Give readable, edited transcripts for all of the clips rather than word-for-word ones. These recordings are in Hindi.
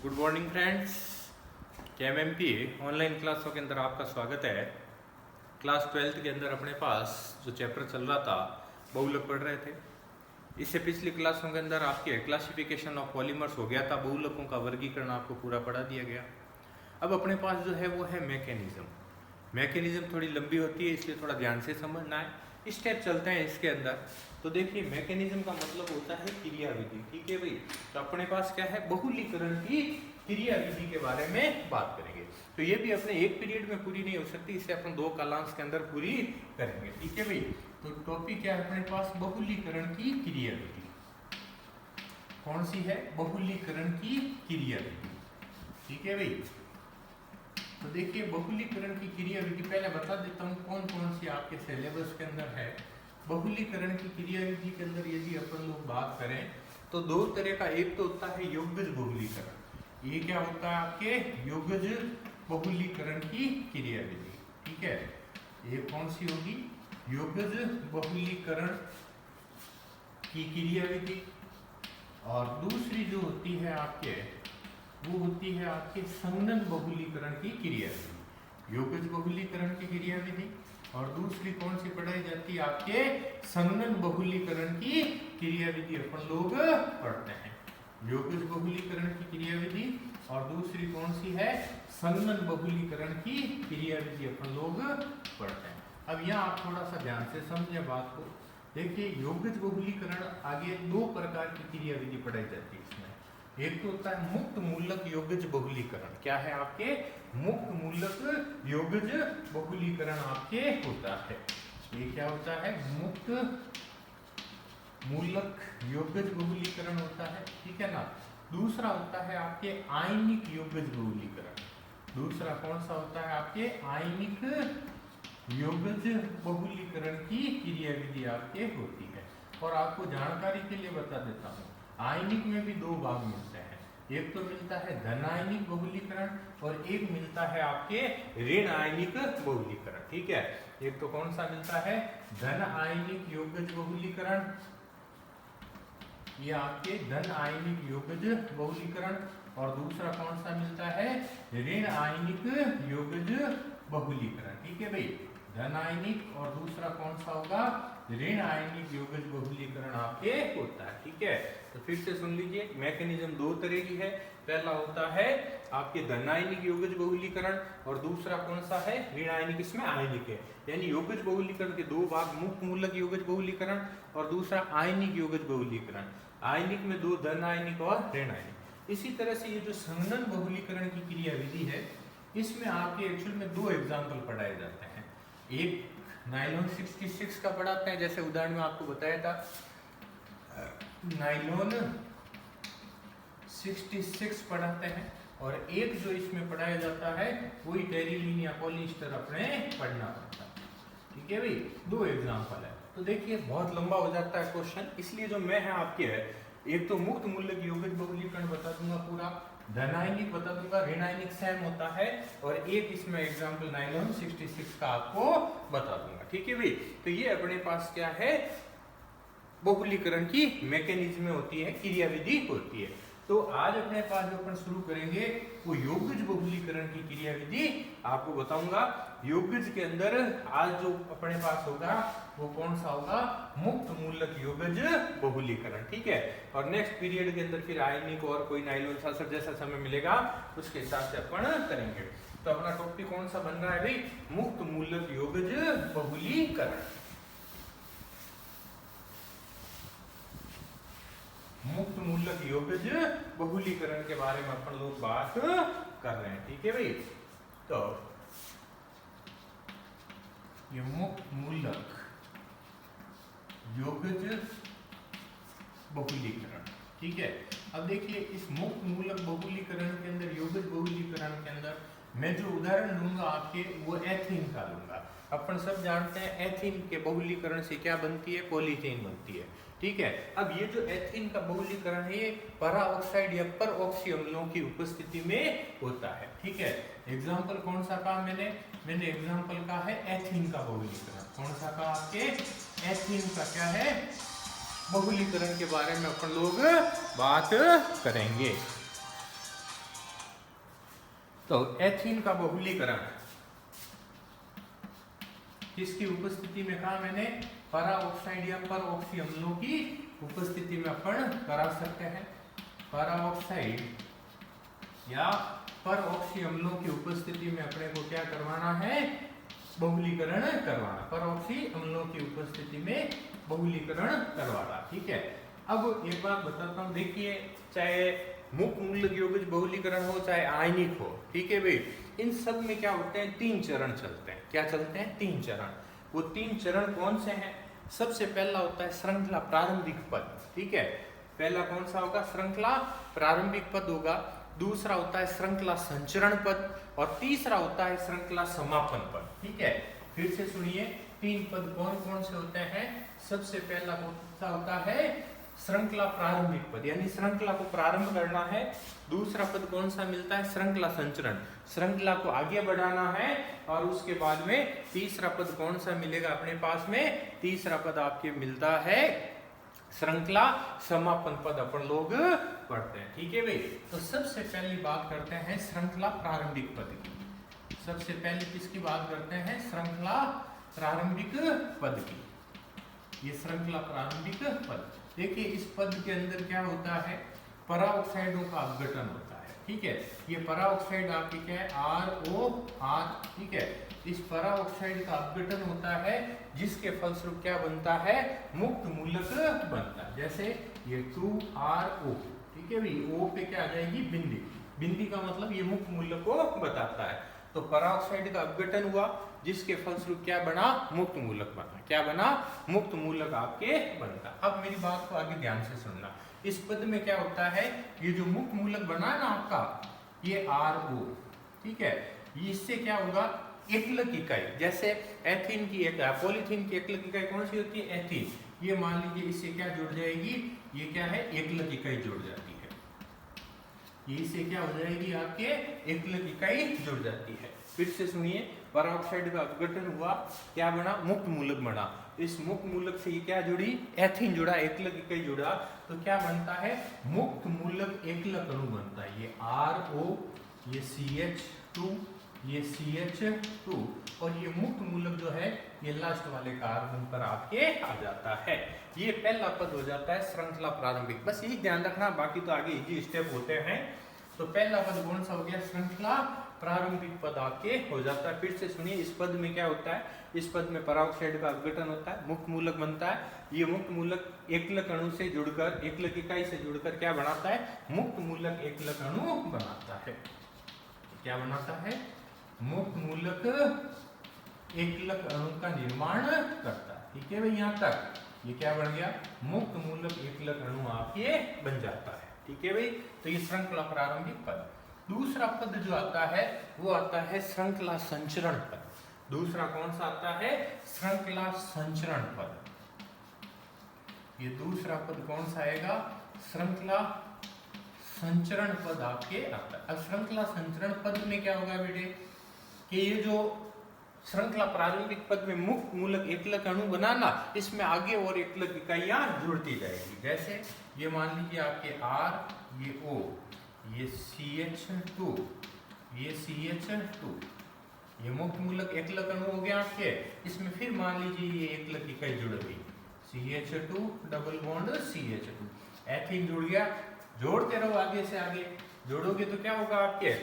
Good morning friends. KMMP online क्लासों के अंदर आपका स्वागत है। क्लास 12th के अंदर अपने पास जो चैप्टर चल रहा था बहुलक पढ़ रहे थे। इससे पिछली क्लासों के अंदर आपके क्लासिफिकेशन ऑफ पॉलीमर्स हो गया था, बहुलकों का वर्गीकरण आपको पूरा पढ़ा दिया गया। अब अपने पास जो है वो है मैकेनिज्म थोड़ी लंबी होती है, इसलिए थोड़ा ध्यान से समझना है। स्टेप चलते हैं इसके अंदर। तो देखिए, मैकेनिज्म का मतलब होता है क्रियाविधि। ठीक है भाई, तो अपने पास क्या है, बहुलीकरण की क्रियाविधि के बारे में बात करेंगे। तो ये भी अपने एक पीरियड में पूरी नहीं हो सकती, इसे अपन 2 कालांश के अंदर पूरी करेंगे। ठीक है भाई, तो टॉपिक क्या है अपने पास, बहुलीकरण की क्रियाविधि। कौन सी है, बहुलीकरण की क्रियाविधि। ठीक है भाई, तो देखिए बहुलीकरण की क्रियाविधि पहले बता देता हूँ कौन कौन सी आपके सिलेबस के अंदर है। बहुलीकरण की क्रियाविधि के अंदर यदि अपन लोग बात करें तो 2 तरह का, एक तो होता है योगज बहुलीकरण। ये क्या होता है आपके, योगज बहुलीकरण की क्रियाविधि। ठीक है, ये कौन सी होगी, योगज बहुलीकरण की क्रियाविधि। और दूसरी जो होती है आपके, वो होती है आपके संघनन बहुलीकरण की क्रियाविधि। योगज बहुलीकरण की क्रियाविधि और दूसरी कौन सी पढ़ाई जाती है आपके, संघनन बहुलीकरण की क्रियाविधि अपन लोग पढ़ते हैं। योगज बहुलीकरण की क्रियाविधि और दूसरी कौन सी है, संघनन बहुलीकरण की क्रियाविधि अपन लोग पढ़ते हैं। अब यहाँ आप थोड़ा सा ध्यान से समझें बात को। देखिए, योगज बहुलीकरण आगे 2 प्रकार की क्रियाविधि पढ़ाई जाती है इसमें। एक तो होता है मुक्त मूलक योगज बहुलीकरण। क्या है आपके, मुक्त मूलक योगज बहुलीकरण आपके होता है। ये क्या होता है, मुक्त मूलक योगज बहुलीकरण होता है। ठीक है ना। दूसरा होता है आपके आयनिक योगज बहुलीकरण। दूसरा कौन सा होता है आपके, आयनिक योगज बहुलीकरण की क्रियाविधि आपके होती है। और आपको जानकारी के लिए बता देता हूँ, आयनिक में भी 2 भाग मिलते हैं। एक तो मिलता है धन आयनिक बहुलीकरण और एक मिलता है आपके ऋण आयनिक बहुलीकरण। ठीक है, एक तो कौन सा मिलता है, धन आयनिक योगज बहुलीकरण, ये आपके धन आयनिक योगज बहुलीकरण। और दूसरा कौन सा मिलता है, ऋण आयनिक योगज बहुलीकरण। ठीक है भाई, धन आयनिक और दूसरा कौन सा होगा, ऋण आयनिक योगज बहुलीकरण आपके होता है। ठीक है, तो फिर से सुन लीजिए, मैकेनिज्म 2 तरह की है। पहला होता है आपके धन आयनिक योगज बहुलीकरण और दूसरा कौन सा है, ऋण आयनिक, इसमें आयनिक है। यानी योगज बहुलीकरण के 2 भाग, मुक्त मूलक योगज बहुलीकरण और दूसरा आयनिक योगज बहुलीकरण। आयनिक में 2, धन आयनिक और ऋण आयनिक। इसी तरह से ये जो संघनन बहुलीकरण की क्रियाविधि है, इसमें आपके एक्चुअल में 2 एग्जाम्पल पढ़ाए जाते हैं। एक नाइलॉन 66 का पढ़ाते हैं, जैसे उदाहरण में आपको बताया था, नाइलॉन 66 पढ़ाते हैं। और एक जो इसमें पढ़ाया जाता है वही टेरिलीन या पॉलिएस्टर अपने पढ़ना पड़ता है। ठीक है भाई, 2 एग्जाम्पल है। तो देखिए बहुत लंबा हो जाता है क्वेश्चन, इसलिए जो मैं है आपके है, एक तो मुक्त मूलक योगज बहुलीकरण बता दूंगा पूरा, धन आयनिक बता दूंगा, ऋण आयनिक सेम होता है, और एक इसमें एग्जाम्पल नाइलॉन 66 का आपको बता दूंगा। ठीक है भाई, तो ये अपने पास क्या है, बहुलीकरण की मैकेनिज्म होती है, क्रियाविधि होती है। तो आज अपने पास जो अपन शुरू करेंगे वो योगज बहुलीकरण की क्रियाविधि आपको बताऊंगा। योगज के अंदर आज जो अपने पास होगा वो कौन सा होगा, मुक्त मूलक योगज बहुलीकरण। ठीक है, और नेक्स्ट पीरियड के अंदर फिर आयनिक और कोई नाइलॉन सासर जैसा समय मिलेगा उसके हिसाब से अपन करेंगे। तो अपना टॉपिक कौन सा बन रहा है भाई, मुक्त मूलक योगज बहुलीकरण। मुक्त मूलक योगज बहुलीकरण के बारे में अपन लोग बात कर रहे हैं। ठीक है भाई, तो ये मुक्त मूलक योगज बहुलीकरण। ठीक है, अब देखिए इस मुक्त मूलक बहुलीकरण के अंदर, योगज बहुलीकरण के अंदर मैं जो उदाहरण लूंगा आपके, वो एथीन का लूंगा। अपन सब जानते हैं एथीन के बहुलीकरण से क्या बनती है, पॉलीथीन बनती है। ठीक है, अब ये जो एथीन का बहुलीकरण है ये para ऑक्साइड या पर ऑक्सी अम्लों की उपस्थिति में होता है। ठीक है, एग्जाम्पल कौन सा कहा मैंने एग्जाम्पल कहा है एथीन का बहुलीकरण। कौन सा कहा आपके, एथीन का क्या है, बहुलीकरण के बारे में अपन लोग बात करेंगे। तो एथीन का बहुलीकरण किसकी उपस्थिति में कहा मैंने, para ऑक्साइड या पर ऑक्सी अम्लों की उपस्थिति में अपन करा सकते हैं। para ऑक्साइड या पर ऑक्सी अम्लों की उपस्थिति में अपने को क्या करवाना है, बहुलीकरण करवाना, पर ऑक्सी अम्लों की उपस्थिति में बहुलीकरण करवाना। ठीक है, अब एक बात बताता हूं, देखिए चाहे मुक्त मूलक यौगिक बहुलीकरण हो चाहे आयनिक हो, ठीक है भाई, इन सब में क्या होते हैं, 3 चरण चलते हैं। क्या चलते हैं, 3 चरण। वो 3 चरण कौन से हैं, सबसे पहला होता है श्रृंखला प्रारंभिक पद। ठीक है, पहला कौन सा होगा, श्रृंखला प्रारंभिक पद होगा। दूसरा होता है श्रृंखला संचरण पद और तीसरा होता है श्रृंखला समापन पद। ठीक है, फिर से सुनिए, 3 पद कौन कौन से होते हैं। सबसे पहला कौन सा होता है, श्रृंखला प्रारंभिक पद, यानी श्रृंखला को प्रारंभ करना है। दूसरा पद कौन सा मिलता है, श्रृंखला संचरण, श्रृंखला को आगे बढ़ाना है। और उसके बाद में तीसरा पद कौन सा मिलेगा अपने पास में, तीसरा पद आपके मिलता है श्रृंखला समापन पद, अपन लोग पढ़ते हैं। ठीक है भाई, तो सबसे पहली बात करते हैं श्रृंखला प्रारंभिक पद की। सबसे पहले किसकी बात करते हैं, श्रृंखला प्रारंभिक पद की। ये श्रृंखला प्रारंभिक पद, देखिए इस पद के अंदर क्या होता है, para ऑक्साइडों का अपघटन होता है। ठीक है, ये para ऑक्साइड आपकी क्या है, ROR। ठीक है, इस para ऑक्साइड का अपघटन होता है, जिसके फलस्वरूप क्या बनता है, मुक्त मूलक बनता है। जैसे ये 2RO, ठीक है भाई, O पे क्या आ जाएगी, बिंदी। बिंदी का मतलब ये मुक्त मूलक को बताता है। तो para ऑक्साइड का अपघटन हुआ, जिसके फलस्वरूप क्या बना, मुक्त मूलक बना। क्या बना, मुक्त मूलक आपके बनता। अब मेरी बात को आगे ध्यान से सुनना, इस पद में क्या होता है, ये जो मुक्त मूलक बना है ना आपका, ये RO। ठीक है, इससे क्या होगा, एकलक इकाई, जैसे एथीन की एक पॉलीथीन की एकलक इकाई कौन सी होती है, एथीन। ये मान लीजिए इससे क्या जुड़ जाएगी, ये क्या है, एकलक इकाई जुड़ जाती है। ये इससे क्या हो जाएगी, आपके एकलक इकाई जुड़ जाती है। फिर से सुनिए, para ऑक्साइड का अपघटन हुआ, क्या बना, मुक्त मूलक बना। इस मुक्त मूलक से ये क्या जुड़ी, एथीन जुड़ा, एकलक इकाई जुड़ा, तो क्या बनता है, मुक्त मूलक एकलक अणु बनता है। ये RO, ये CH2, ये CH2, और ये मुक्त मूलक जो है ये लास्ट वाले कार्बन पर आपके आ जाता है। ये पहला पद हो जाता है श्रृंखला प्रारंभिक। बस यही ध्यान रखना, बाकी तो आगे इजी स्टेप होते हैं। तो पहला पद कौन सा हो गया, श्रृंखला प्रारंभिक पद आपके हो जाता है। फिर से सुनिए, इस पद में क्या होता है, इस पद में para ऑक्साइड का अपघटन होता है, मुक्त मूलक बनता है। ये मुक्त मूलक एकलक अणु से जुड़कर, एकलक इकाई से जुड़कर क्या बनाता है, मुक्त मूलक एकलक अणु बनाता है। क्या बनाता है, मुक्त मूलक एकलक अणु का निर्माण करता है। ठीक है भाई, यहाँ तक ये क्या बन गया, मुक्त मूलक एकलक अणु आपके बन जाता है। ठीक है भाई, तो ये श्रृंखला प्रारंभिक पद। दूसरा पद जो आता है वो आता है श्रृंखला संचरण पद। दूसरा कौन सा आता है, श्रृंखला संचरण पद। ये दूसरा पद कौन सा आएगा, श्रृंखला संचरण पद आपके आता है। अब श्रृंखला संचरण पद में क्या होगा बेटे, कि ये जो श्रृंखला प्रारंभिक पद में मुक्त मूलक एकलक अणु बनाना, इसमें आगे और एकलक इकाइयां जुड़ती जाएगी। जैसे ये मान लीजिए आपके R, ये O, ये CH2, ये CH2, ये मुक्त मूलक एकलक अणु हो गया आपके। इसमें फिर मान लीजिए ये एकलक इकाई जुड़ गई, CH2 double bond CH2, ethene जुड़ गया। जोड़ते रहो, आगे से आगे जोड़ोगे तो क्या होगा, आपके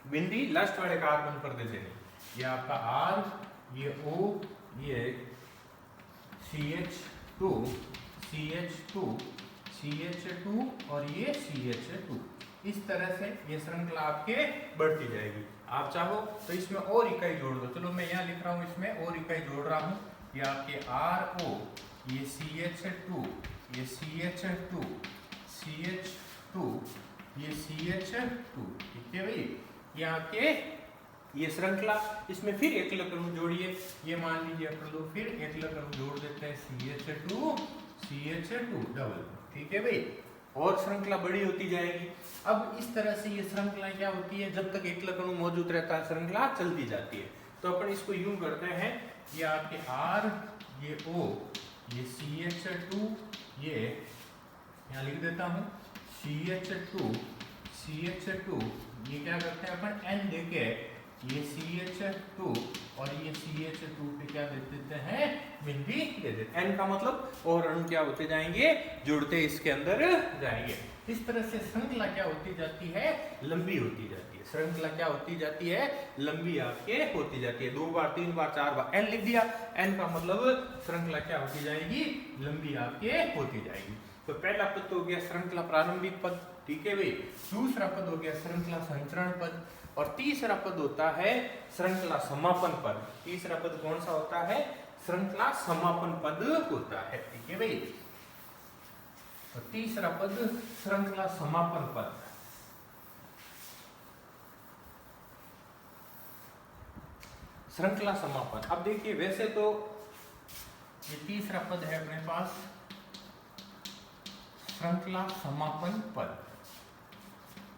बिंदी लास्ट वाले कार्बन पर दे देनी। ये आपका R, ये O, ये CH2, CH2, CH2 और ये CH2। इस तरह से ये श्रृंखला आपके बढ़ती जाएगी। आप चाहो तो इसमें और इकाई जोड़ दो। चलो मैं यहाँ लिख रहा हूँ, इसमें और इकाई जोड़ रहा हूँ। ये आपके RO, ये CH2, ये CH2, CH2, ये CH2। ठीक है भाई, ये आपके ये श्रृंखला, इसमें फिर एकलक अणु जोड़िए। ये मान लीजिए कर लो, फिर एकलक अणु जोड़ देते हैं, CH2, CH2 डबल। ठीक है भाई, और श्रृंखला बड़ी होती जाएगी। अब इस तरह से ये श्रृंखला क्या होती है, जब तक एकलक अणु मौजूद रहता है श्रृंखला चलती जाती है। तो अपन इसको यूं करते हैं, ये आपके R, ये O, ये CH2, ये यहाँ लिख देता हूँ CH2, CH2 ये क्या करते हैं अपन n देके ये CH2 और ये CH2 पे क्या दे देते हैं, बिंदी दे देते हैं। n का मतलब और अणु क्या होते जाएंगे, जुड़ते इसके अंदर जाएंगे। इस तरह से श्रृंखला क्या होती जाती है, लंबी होती जाती है। श्रृंखला क्या होती जाती है, लंबी आपके होती जाती है। 2 बार 3 बार 4 बार n लिख दिया, n का मतलब श्रृंखला क्या होती जाएगी, लंबी आपके होती जाएगी। तो पहला पद तो हो गया श्रृंखला प्रारंभिक पद, ठीक है भाई। दूसरा पद हो गया श्रृंखला संचरण पद, और तीसरा पद होता है श्रृंखला समापन पद। तीसरा पद कौन सा होता है, श्रृंखला समापन पद होता है, ठीक है भाई। और तीसरा पद श्रृंखला समापन पद। श्रृंखला समापन, अब देखिए वैसे तो ये तीसरा पद है अपने पास श्रृंखला समापन पद।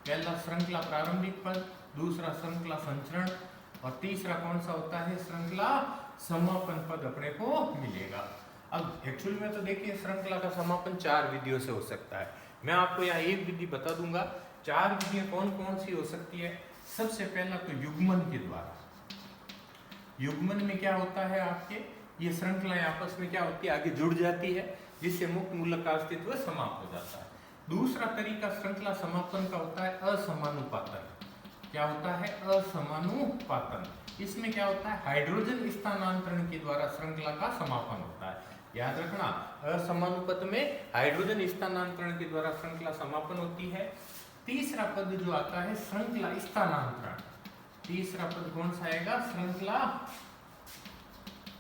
पहला श्रृंखला प्रारंभिक पद, दूसरा श्रृंखला संचरण, और तीसरा कौन सा होता है, श्रृंखला समापन पद अपने को मिलेगा। अब एक्चुअल में तो देखिए श्रृंखला का समापन 4 विधियों से हो सकता है। मैं आपको यहाँ एक विधि बता दूंगा। 4 विधियां कौन कौन सी हो सकती है। सबसे पहला तो युग्मन के द्वारा। युग्मन में क्या होता है, आपके ये श्रृंखलाएं आपस में क्या होती है, आगे जुड़ जाती है, जिससे मुक्त मूलक का अस्तित्व समाप्त हो जाता है। दूसरा तरीका श्रृंखला समापन का होता है असमानुपातन। क्या होता है, असमानुपातन। इसमें क्या होता है, हाइड्रोजन स्थानांतरण के द्वारा श्रृंखला का समापन होता है। याद रखना, असमानुपात में हाइड्रोजन स्थानांतरण के द्वारा श्रृंखला समापन होती है। तीसरा पद जो आता है श्रृंखला स्थानांतरण। तीसरा पद कौन सा आएगा, श्रृंखला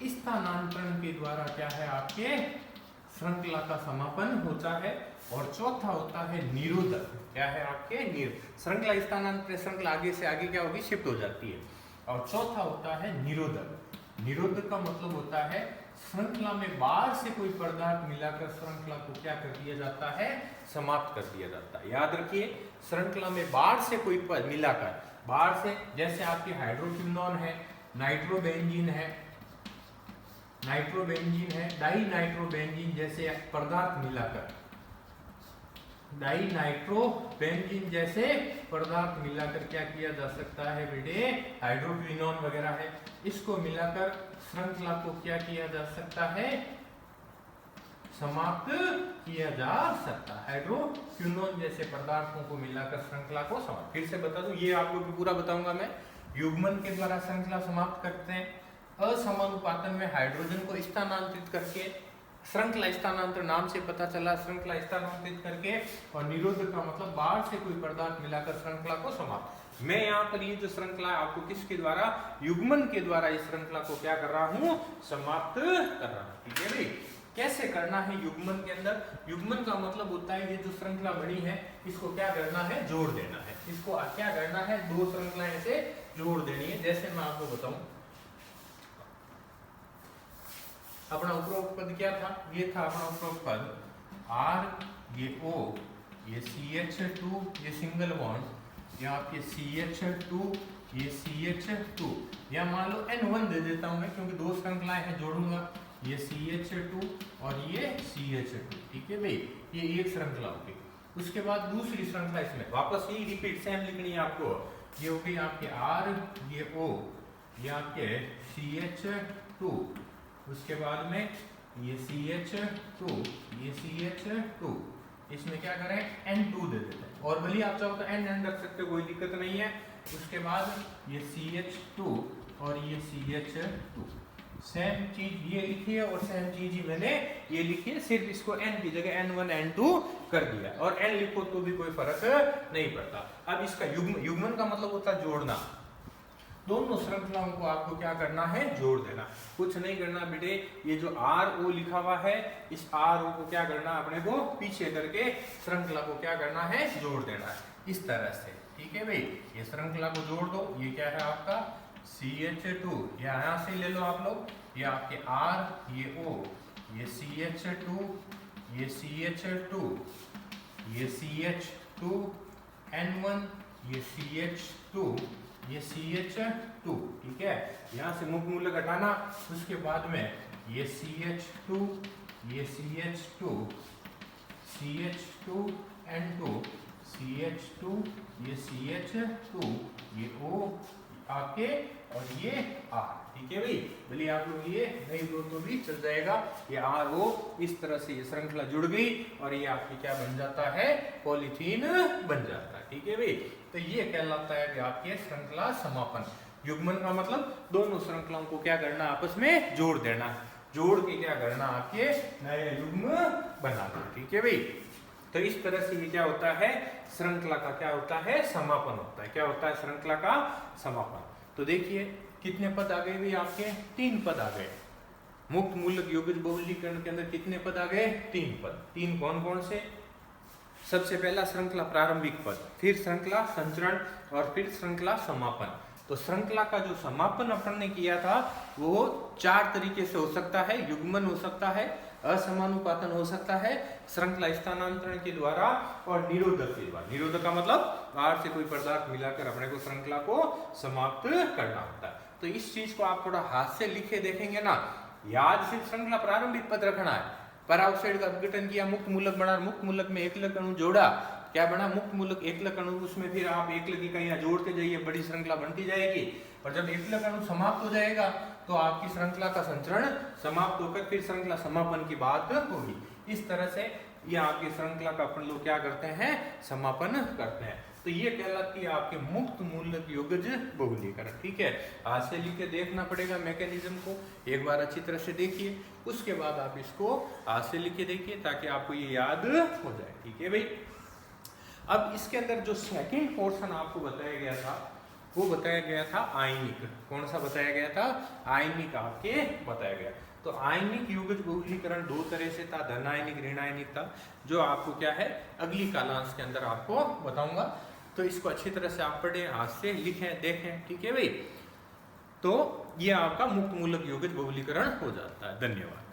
स्थानांतरण के द्वारा क्या है, आपके श्रृंखला का समापन होता है। और चौथा होता है निरोधक। क्या है आपके, श्रृंखला स्थानांतरण, श्रृंखला आगे से आगे क्या होगी, शिफ्ट हो जाती है। और चौथा होता है निरोधक। निरोधक का मतलब होता है श्रृंखला में बाहर से कोई पदार्थ मिलाकर श्रृंखला को क्या कर दिया जाता है, समाप्त कर दिया जाता है। याद रखिए, श्रृंखला में बाहर से कोई पद मिलाकर, बाहर से जैसे आपकी हाइड्रोक्विनोन है, नाइट्रोबेंजीन है, डाई नाइट्रोबेंजीन जैसे पदार्थ मिलाकर, डाई नाइट्रोबेंजीन जैसे पदार्थ मिलाकर क्या किया जा सकता है बेटे, हाइड्रोक्विनोन वगैरह है, इसको मिलाकर श्रृंखला को क्या किया जा सकता है, समाप्त किया जा सकता है। हाइड्रोक्विनोन जैसे पदार्थों को मिलाकर श्रृंखला को समाप्त। फिर से बता दूं, ये आपको पूरा बताऊंगा मैं। युग्मन के द्वारा श्रृंखला समाप्त करते हैं। असमानुपातन में हाइड्रोजन को स्थानांतरित करके, श्रृंखला स्थानांतरण नाम से पता चला, श्रृंखला स्थानांतरित करके। और निरोधक का मतलब बाहर से कोई पदार्थ मिलाकर श्रृंखला को समाप्त। मैं यहाँ पर ये जो श्रृंखला है आपको किसके द्वारा, युग्मन के द्वारा इस श्रृंखला को क्या कर रहा हूँ, समाप्त कर रहा हूँ, ठीक है भाई। कैसे करना है युग्मन के अंदर, युग्मन का मतलब होता है ये जो श्रृंखला बनी है इसको क्या करना है, जोड़ देना है। इसको क्या करना है, 2 श्रृंखलाएं से जोड़ देनी है। जैसे मैं आपको बताऊं, अपना उपरोक्त पद क्या था, ये था अपना उपरोक्त पद R, ये O, ये CH2, ये सिंगल बॉन्ड, या आपके CH2, ये CH2, या मान लो N1 दे देता हूं मैं, क्योंकि 2 श्रृंखलाएं हैं, जोड़ूंगा, ये CH2 और ये CH2, ठीक है भाई, ये एक श्रृंखला होगी। उसके बाद दूसरी श्रृंखला इसमें वापस यही रिपीट सेम लिखनी है आपको। ये हो गई आपके R, ये O, ये आपके CH2, उसके बाद में ये CH2, ये CH2, इसमें क्या करें, N2 दे देते हैं, और भले आप चाहो तो N रख सकते हो, कोई दिक्कत नहीं है। उसके बाद ये CH2 और ये CH2, सेम चीज ये लिखी है और सेम चीज ही मैंने ये लिखी है, सिर्फ इसको N की जगह N1 N2 कर दिया, और N लिखो तो भी कोई फर्क नहीं पड़ता। अब इसका युग्मन का मतलब होता है जोड़ना। दोनों श्रृंखलाओं को आपको क्या करना है, जोड़ देना। कुछ नहीं करना बेटे, ये जो RO लिखा हुआ है, इस RO को क्या करना, अपने को पीछे करके श्रृंखला को क्या करना है, जोड़ देना है, इस तरह से, ठीक है भाई। ये श्रृंखला को जोड़ दो, ये क्या है आपका CH2, यहाँ से ले लो आप लोग, ये आपके R, ये O, ये CH2, ये CH2, ये CH2, N1, ये CH2, ये CH2, ठीक है। यहाँ से मुक्त मूलक हटाना, उसके बाद में ये CH2, ये CH2, CH2, N2, CH2, ये CH2, ये O आपके और ये R, ठीक है भाई। भले आप लोग ये नहीं दो तो भी चल जाएगा। ये RO इस तरह से ये श्रृंखला जुड़ गई और ये आपकी क्या बन जाता है, पॉलीथीन बन जाता है, ठीक है भाई। तो ये कहलाता है आपके श्रृंखला समापन। युग्मन का मतलब दोनों श्रृंखलाओं को क्या करना, आपस में जोड़ देना, जोड़ के क्या करना, आपके नए युग्म बना दो, ठीक है भाई। तो इस तरह से ये क्या होता है, श्रृंखला का क्या होता है, समापन होता है। क्या होता है, श्रृंखला का समापन। तो देखिए कितने पद आ गए भी आपके, 3 पद आ गए। मुक्त मूलक योगज बहुलीकरण के अंदर कितने पद आ गए, 3 पद। 3 कौन कौन से, सबसे पहला श्रृंखला प्रारंभिक पद, फिर श्रृंखला संचरण और फिर श्रृंखला समापन। तो श्रृंखला का जो समापन अपन ने किया था वो 4 तरीके से हो सकता है। युग्मन हो सकता है, असमानुपातन हो सकता है, श्रृंखला स्थानांतरण के द्वारा और निरोधक के द्वारा। निरोधक का मतलब बाहर से कोई पदार्थ मिलाकर अपने को श्रृंखला को समाप्त करना होता है। तो इस चीज को आप थोड़ा हाथ से लिखे देखेंगे ना, याद सिर्फ श्रृंखला प्रारंभिक पद रखना है। पराउत्सेचक का अपघटन किया, मुक्त मूलक बना, मुक्त मूलक में एकलक अणु जोड़ा, क्या बना, मुक्त मूलक एकलक अणु, उसमें फिर आप एकलक इकाइयां जोड़ते जाइए, बड़ी श्रृंखला बनती जाएगी। और जब एकलक अणु समाप्त हो जाएगा तो आपकी श्रृंखला का संचरण समाप्त होकर फिर श्रृंखला समापन की बात होगी। इस तरह से ये आपकी श्रृंखला का अपन लोग क्या करते हैं, समापन करते हैं। तो ये कहलाती है आपके मुक्त मूलक योगज बहुलीकरण, ठीक है। आज से लिख के देखना पड़ेगा मैकेनिज्म को, एक बार अच्छी तरह से देखिए, उसके बाद आप इसको आज से लिख के देखिए ताकि आपको ये याद हो जाए, ठीक है भाई। अब इसके अंदर जो सेकंड पोर्शन आपको बताया गया था वो बताया गया था आयनिक। कौन सा बताया गया था, आयनिक आपके बताया गया। तो आयनिक योगज बहुलीकरण 2 तरह से था, धन आयनिक, ऋण आयनिक था, जो आपको क्या है अगली कालांश के अंदर आपको बताऊंगा। तो इसको अच्छी तरह से आप पढ़ें, हाथ से लिखें, देखें, ठीक है भाई। तो ये आपका मुक्त मूलक योगज बहुलीकरण हो जाता है। धन्यवाद।